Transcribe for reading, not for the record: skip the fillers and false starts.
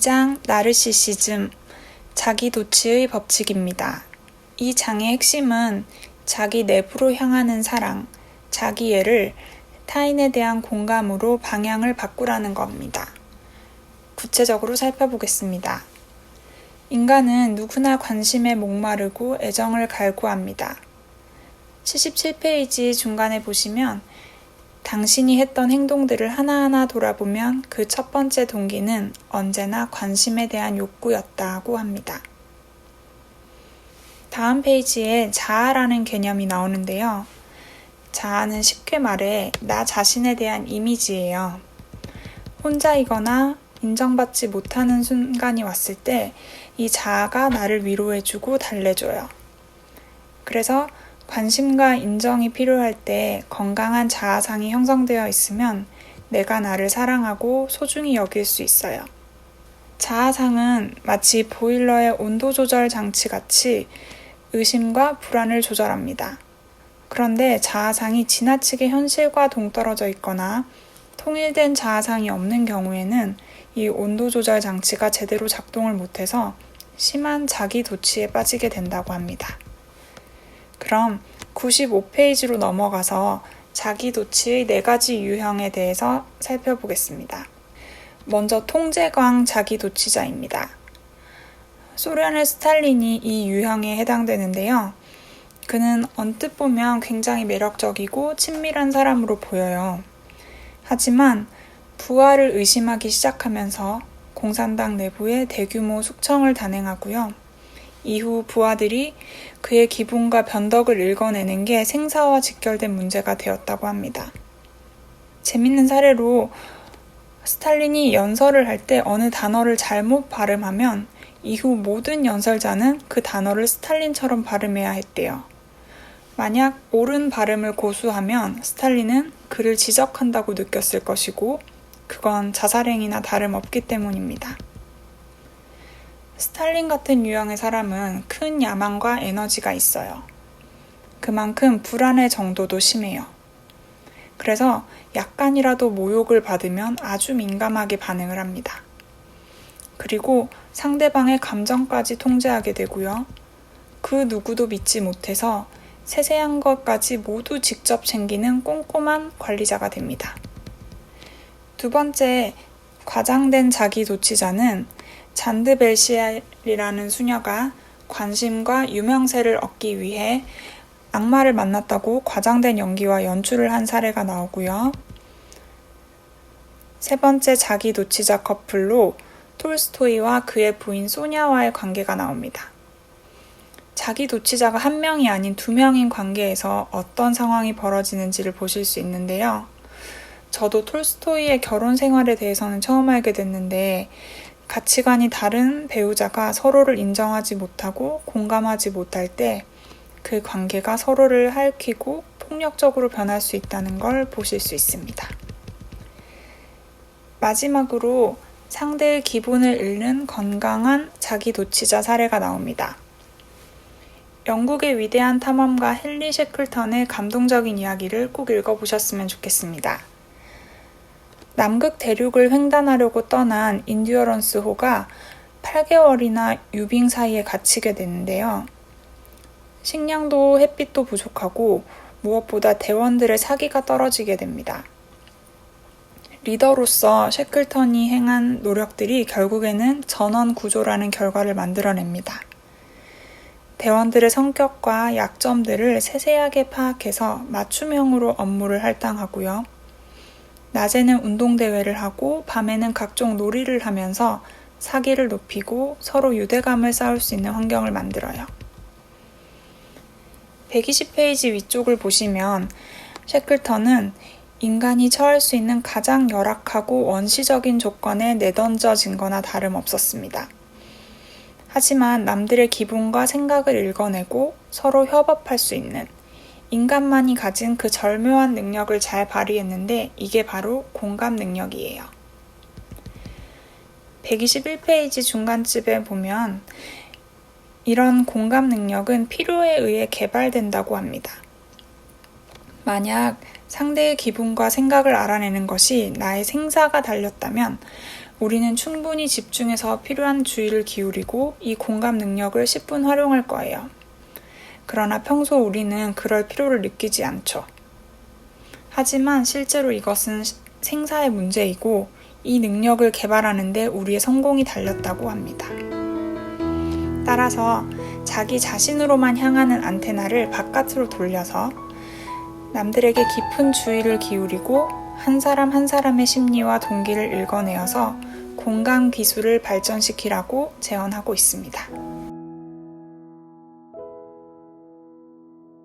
2장 나르시시즘, 자기 도취의 법칙입니다. 이 장의 핵심은 자기 내부로 향하는 사랑, 자기애를 타인에 대한 공감으로 방향을 바꾸라는 겁니다. 구체적으로 살펴보겠습니다. 인간은 누구나 관심에 목마르고 애정을 갈구합니다. 77페이지 중간에 보시면 당신이 했던 행동들을 하나하나 돌아보면 그 첫 번째 동기는 언제나 관심에 대한 욕구였다고 합니다. 다음 페이지에 자아라는 개념이 나오는데요. 자아는 쉽게 말해 나 자신에 대한 이미지예요. 혼자이거나 인정받지 못하는 순간이 왔을 때 이 자아가 나를 위로해주고 달래줘요. 그래서 관심과 인정이 필요할 때 건강한 자아상이 형성되어 있으면 내가 나를 사랑하고 소중히 여길 수 있어요. 자아상은 마치 보일러의 온도 조절 장치 같이 의심과 불안을 조절합니다. 그런데 자아상이 지나치게 현실과 동떨어져 있거나 통일된 자아상이 없는 경우에는 이 온도 조절 장치가 제대로 작동을 못해서 심한 자기 도취에 빠지게 된다고 합니다. 그럼 95페이지로 넘어가서 자기 도취의 4가지 유형에 대해서 살펴보겠습니다. 먼저 통제광 자기 도취자입니다. 소련의 스탈린이 이 유형에 해당되는데요. 그는 언뜻 보면 굉장히 매력적이고 친밀한 사람으로 보여요. 하지만 부하를 의심하기 시작하면서 공산당 내부에 대규모 숙청을 단행하고요. 이후 부하들이 그의 기분과 변덕을 읽어내는 게 생사와 직결된 문제가 되었다고 합니다. 재밌는 사례로 스탈린이 연설을 할 때 어느 단어를 잘못 발음하면 이후 모든 연설자는 그 단어를 스탈린처럼 발음해야 했대요. 만약 옳은 발음을 고수하면 스탈린은 그를 지적한다고 느꼈을 것이고 그건 자살행위나 다름없기 때문입니다. 스탈린 같은 유형의 사람은 큰 야망과 에너지가 있어요. 그만큼 불안의 정도도 심해요. 그래서 약간이라도 모욕을 받으면 아주 민감하게 반응을 합니다. 그리고 상대방의 감정까지 통제하게 되고요. 그 누구도 믿지 못해서 세세한 것까지 모두 직접 챙기는 꼼꼼한 관리자가 됩니다. 두 번째, 과장된 자기 도취자는 잔드 벨시알이라는 수녀가 관심과 유명세를 얻기 위해 악마를 만났다고 과장된 연기와 연출을 한 사례가 나오고요. 세 번째 자기 도취자 커플로 톨스토이와 그의 부인 소냐와의 관계가 나옵니다. 자기 도취자가 한 명이 아닌 2명인 관계에서 어떤 상황이 벌어지는지를 보실 수 있는데요. 저도 톨스토이의 결혼 생활에 대해서는 처음 알게 됐는데 가치관이 다른 배우자가 서로를 인정하지 못하고 공감하지 못할 때 그 관계가 서로를 핥히고 폭력적으로 변할 수 있다는 걸 보실 수 있습니다. 마지막으로 상대의 기분을 읽는 건강한 자기 도취자 사례가 나옵니다. 영국의 위대한 탐험가 헨리 셰클턴의 감동적인 이야기를 꼭 읽어보셨으면 좋겠습니다. 남극 대륙을 횡단하려고 떠난 인듀어런스호가 8개월이나 유빙 사이에 갇히게 되는데요. 식량도 햇빛도 부족하고 무엇보다 대원들의 사기가 떨어지게 됩니다. 리더로서 셰클턴이 행한 노력들이 결국에는 전원 구조라는 결과를 만들어냅니다. 대원들의 성격과 약점들을 세세하게 파악해서 맞춤형으로 업무를 할당하고요. 낮에는 운동대회를 하고 밤에는 각종 놀이를 하면서 사기를 높이고 서로 유대감을 쌓을 수 있는 환경을 만들어요. 120페이지 위쪽을 보시면 셰클턴은 인간이 처할 수 있는 가장 열악하고 원시적인 조건에 내던져진 거나 다름없었습니다. 하지만 남들의 기분과 생각을 읽어내고 서로 협업할 수 있는 인간만이 가진 그 절묘한 능력을 잘 발휘했는데 이게 바로 공감 능력이에요. 121페이지 중간쯤에 보면 이런 공감 능력은 필요에 의해 개발된다고 합니다. 만약 상대의 기분과 생각을 알아내는 것이 나의 생사가 달렸다면 우리는 충분히 집중해서 필요한 주의를 기울이고 이 공감 능력을 10분 활용할 거예요. 그러나 평소 우리는 그럴 필요를 느끼지 않죠. 하지만 실제로 이것은 생사의 문제이고 이 능력을 개발하는데 우리의 성공이 달렸다고 합니다. 따라서 자기 자신으로만 향하는 안테나를 바깥으로 돌려서 남들에게 깊은 주의를 기울이고 한 사람 한 사람의 심리와 동기를 읽어내어서 공감 기술을 발전시키라고 제언하고 있습니다.